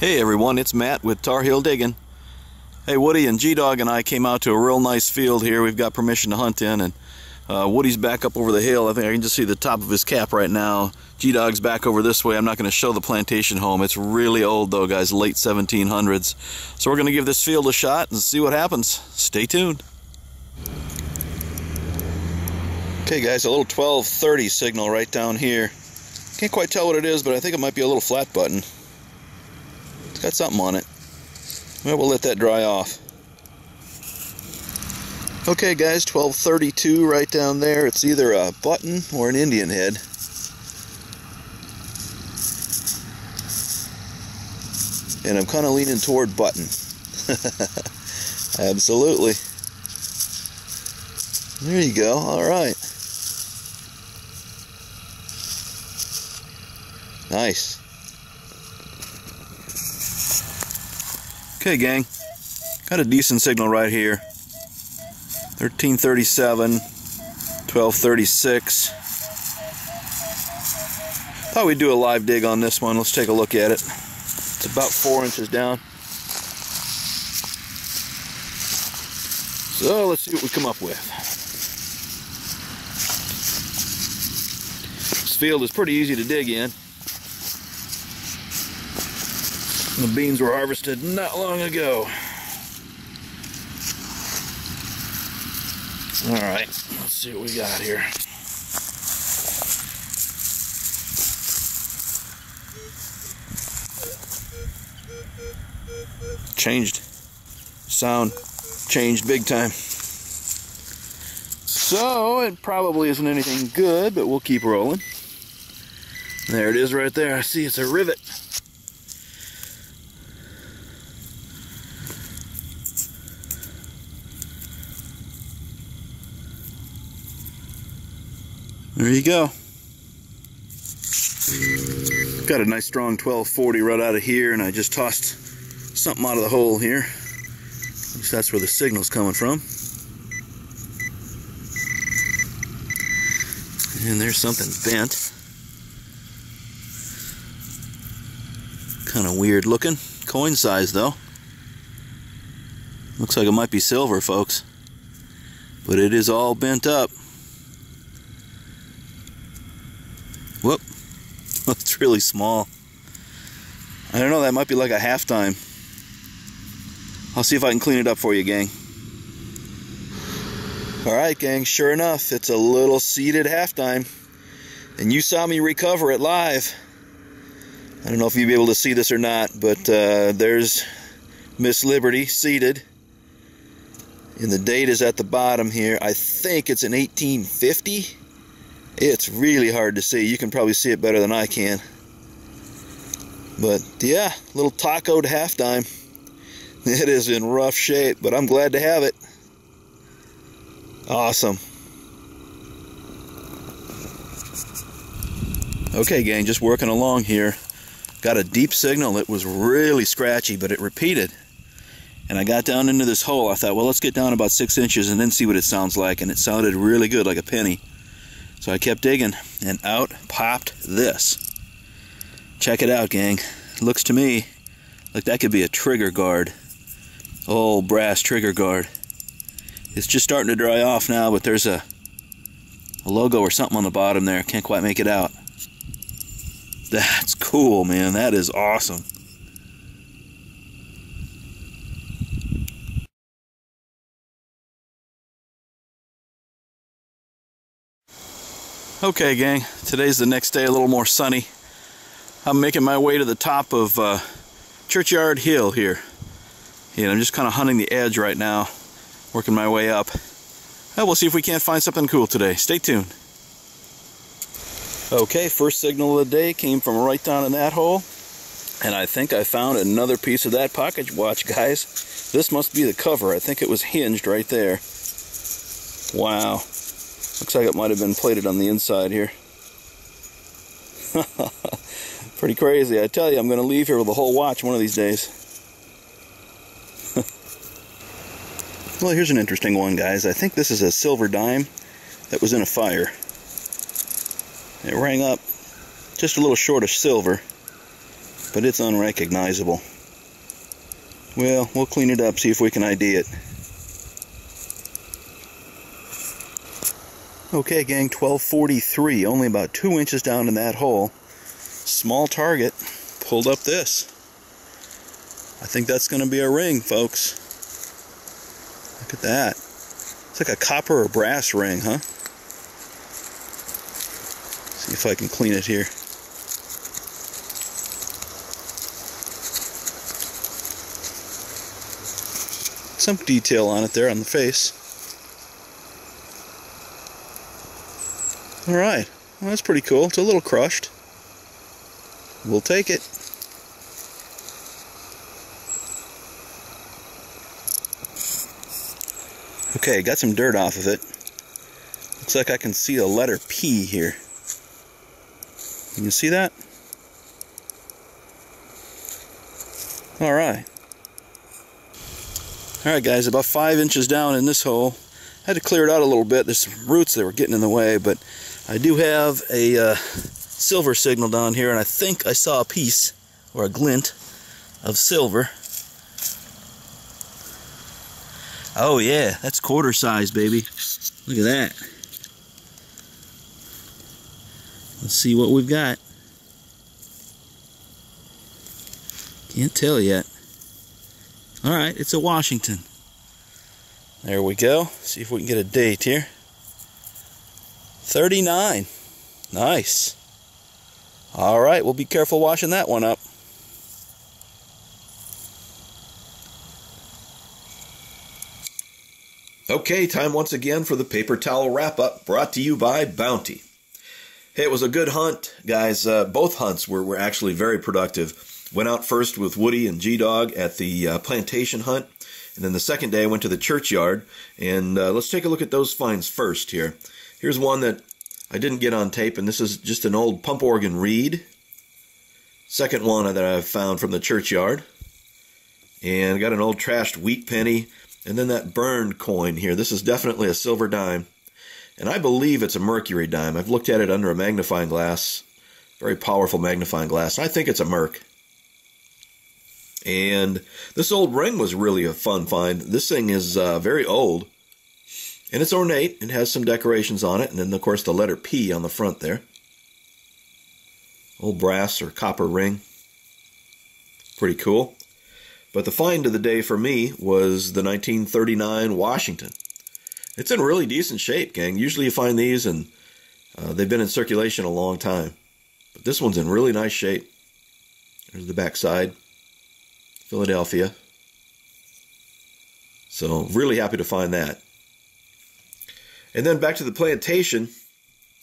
Hey everyone, it's Matt with Tar Heel Digging. Hey, Woody and G-Dog and I came out to a real nice field here. We've got permission to hunt in, and Woody's back up over the hill. I think I can just see the top of his cap right now. G-Dog's back over this way. I'm not going to show the plantation home. It's really old though, guys, late 1700s. So we're going to give this field a shot and see what happens. Stay tuned. Okay guys, a little 1230 signal right down here. Can't quite tell what it is, but I think it might be a little flat button. It's got something on it. Well, we'll let that dry off. Okay guys, 1232 right down there. It's either a button or an Indian head. And I'm kind of leaning toward button. Absolutely. There you go. All right. Nice. Okay, gang. Got a decent signal right here. 1337, 1236. Thought we'd do a live dig on this one. Let's take a look at it. It's about 4 inches down. So let's see what we come up with. This field is pretty easy to dig in. The beans were harvested not long ago. Alright, let's see what we got here. Changed. Sound changed big time. So, it probably isn't anything good, but we'll keep rolling. There it is right there. I see it's a rivet. There you go. Got a nice strong 1240 right out of here, and I just tossed something out of the hole here. At least that's where the signal's coming from. And there's something bent. Kind of weird looking. Coin size though. Looks like it might be silver, folks. But it is all bent up. Whoop. It's really small. I don't know, that might be like a half time. I'll see if I can clean it up for you, gang. Alright, gang, sure enough, it's a little seeded halftime. And you saw me recover it live. I don't know if you'll be able to see this or not, but there's Miss Liberty seeded. And the date is at the bottom here. I think it's an 1850. It's really hard to see. You can probably see it better than I can. But yeah, little tacoed halftime. It is in rough shape, but I'm glad to have it. Awesome. Okay, gang, just working along here. Got a deep signal. It was really scratchy, but it repeated. And I got down into this hole. I thought, well, let's get down about 6 inches and then see what it sounds like. And it sounded really good, like a penny. So I kept digging, and out popped this. Check it out, gang. It looks to me like that could be a trigger guard. Old brass trigger guard. It's just starting to dry off now, but there's a logo or something on the bottom there. Can't quite make it out. That's cool, man. That is awesome. Okay, gang, today's the next day, a little more sunny. I'm making my way to the top of Churchyard Hill here. And I'm just kind of hunting the edge right now, working my way up. Well, we'll see if we can't find something cool today. Stay tuned. Okay, first signal of the day came from right down in that hole. And I think I found another piece of that pocket watch, guys. This must be the cover. I think it was hinged right there. Wow. Looks like it might have been plated on the inside here. Pretty crazy. I tell you, I'm going to leave here with a whole watch one of these days. Well, here's an interesting one, guys. I think this is a silver dime that was in a fire. It rang up just a little short of silver. but it's unrecognizable. Well, we'll clean it up, see if we can ID it. Okay, gang, 1243, only about 2 inches down in that hole. Small target, pulled up this. I think that's going to be a ring, folks. Look at that. It's like a copper or brass ring, huh? See if I can clean it here. Some detail on it there on the face. Alright, well, that's pretty cool. It's a little crushed. We'll take it. Okay, got some dirt off of it. Looks like I can see a letter P here. Can you see that? Alright. Alright guys, about 5 inches down in this hole. I had to clear it out a little bit. There's some roots that were getting in the way, but I do have a silver signal down here, and I think I saw a piece, or a glint, of silver. Oh yeah, that's quarter size, baby. Look at that. Let's see what we've got. Can't tell yet. Alright, it's a Washington. There we go. See if we can get a date here. 39. Nice. Alright, we'll be careful washing that one up. Okay, time once again for the paper towel wrap-up, brought to you by Bounty. Hey, it was a good hunt, guys. Both hunts were actually very productive. Went out first with Woody and G-Dog at the plantation hunt. And then the second day I went to the churchyard, and let's take a look at those finds first here. Here's one that I didn't get on tape, and this is just an old pump organ reed. Second one that I've found from the churchyard. And got an old trashed wheat penny, and then that burned coin here. This is definitely a silver dime, and I believe it's a mercury dime. I've looked at it under a magnifying glass, very powerful magnifying glass. I think it's a merc. And this old ring was really a fun find. This thing is very old, and it's ornate. It has some decorations on it, and then, of course, the letter P on the front there. Old brass or copper ring. Pretty cool. But the find of the day for me was the 1939 Washington. It's in really decent shape, gang. Usually you find these, and they've been in circulation a long time. But this one's in really nice shape. There's the back side. Philadelphia. So really happy to find that. And then back to the plantation.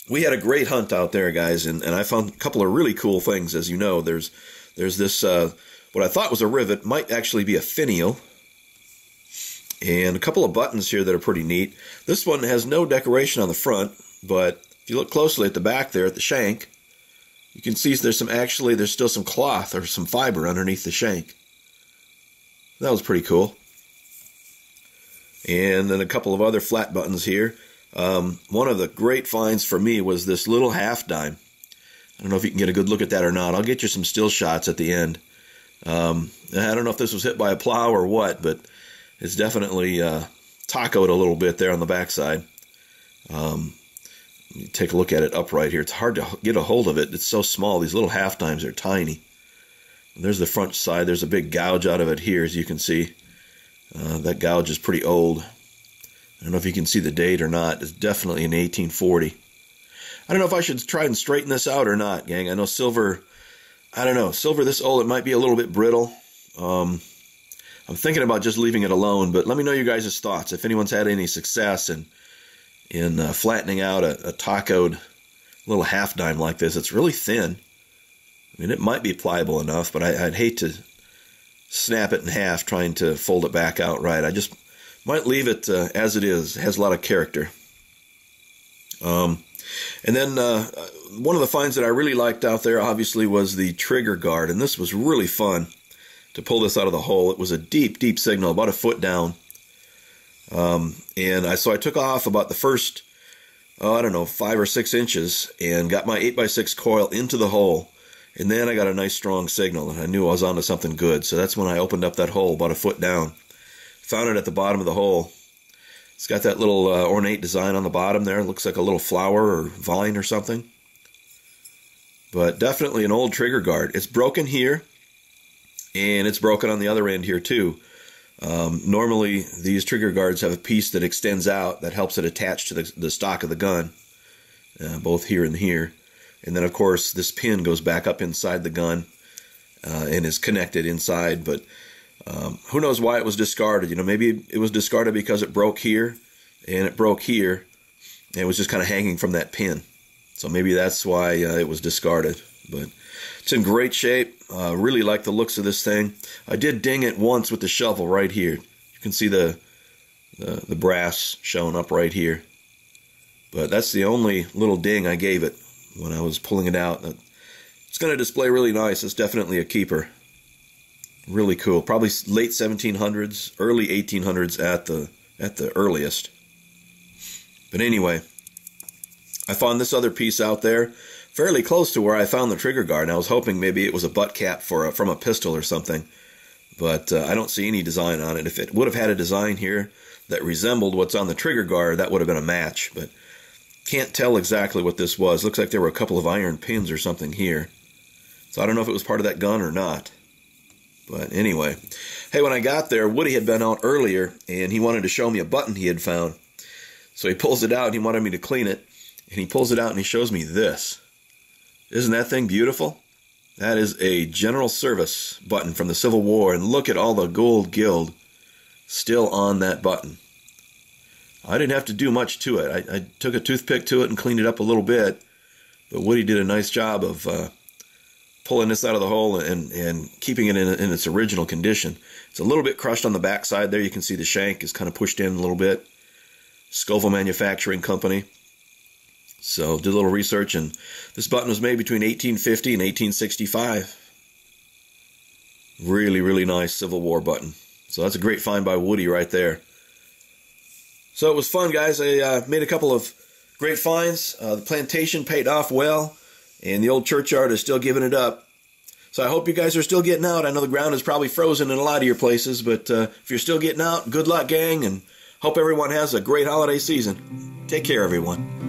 We had a great hunt out there, guys, and I found a couple of really cool things. As you know, there's this what I thought was a rivet, might actually be a finial, and a couple of buttons here that are pretty neat. This one has no decoration on the front, but if you look closely at the back there at the shank, you can see there's still some cloth or some fiber underneath the shank. That was pretty cool. And then a couple of other flat buttons here. One of the great finds for me was this little half dime. I don't know if you can get a good look at that or not. I'll get you some still shots at the end. I don't know if this was hit by a plow or what, but it's definitely tacoed a little bit there on the backside. You take a look at it upright here. It's hard to get a hold of it. It's so small. These little half dimes are tiny. And there's the front side. There's a big gouge out of it here, as you can see. That gouge is pretty old. I don't know if you can see the date or not. It's definitely in 1840. I don't know if I should try and straighten this out or not, gang. I know silver, I don't know. Silver this old, it might be a little bit brittle. I'm thinking about just leaving it alone, but let me know your guys' thoughts. If anyone's had any success in flattening out a tacoed little half dime like this. It's really thin. I mean, it might be pliable enough, but I'd hate to snap it in half trying to fold it back out right. I just might leave it as it is. It has a lot of character. And then one of the finds that I really liked out there, obviously, was the trigger guard. And this was really fun to pull this out of the hole. It was a deep, deep signal, about a foot down. So I took off about the first, I don't know, 5 or 6 inches and got my 8x6 coil into the hole. And then I got a nice strong signal, and I knew I was onto something good. So that's when I opened up that hole about a foot down. Found it at the bottom of the hole. It's got that little ornate design on the bottom there. It looks like a little flower or vine or something. But definitely an old trigger guard. It's broken here, and it's broken on the other end here too. Normally, these trigger guards have a piece that extends out that helps it attach to the stock of the gun, both here and here. And then, of course, this pin goes back up inside the gun and is connected inside. But who knows why it was discarded? You know, maybe it was discarded because it broke here and it broke here, and it was just kind of hanging from that pin. So maybe that's why it was discarded. But it's in great shape. Really like the looks of this thing. I did ding it once with the shovel right here. You can see the brass showing up right here. But that's the only little ding I gave it when I was pulling it out. It's going to display really nice. It's definitely a keeper. Really cool. Probably late 1700s, early 1800s at the earliest. But anyway, I found this other piece out there, fairly close to where I found the trigger guard. And I was hoping maybe it was a butt cap from a pistol or something. But I don't see any design on it. If it would have had a design here that resembled what's on the trigger guard, that would have been a match. But can't tell exactly what this was. Looks like there were a couple of iron pins or something here. So I don't know if it was part of that gun or not. But anyway, hey, when I got there, Woody had been out earlier, and he wanted to show me a button he had found. So he pulls it out, and he wanted me to clean it. And he pulls it out, and he shows me this. Isn't that thing beautiful? That is a General Service button from the Civil War, and look at all the gold gild still on that button. I didn't have to do much to it. I took a toothpick to it and cleaned it up a little bit, but Woody did a nice job of pulling this out of the hole and keeping it in its original condition. It's a little bit crushed on the back side there. You can see the shank is kind of pushed in a little bit. Scoville Manufacturing Company. So did a little research, and this button was made between 1850 and 1865. Really, really nice Civil War button. So that's a great find by Woody right there. So it was fun, guys. I made a couple of great finds. The plantation paid off well, and the old churchyard is still giving it up. So I hope you guys are still getting out. I know the ground is probably frozen in a lot of your places, but if you're still getting out, good luck, gang, and hope everyone has a great holiday season. Take care, everyone.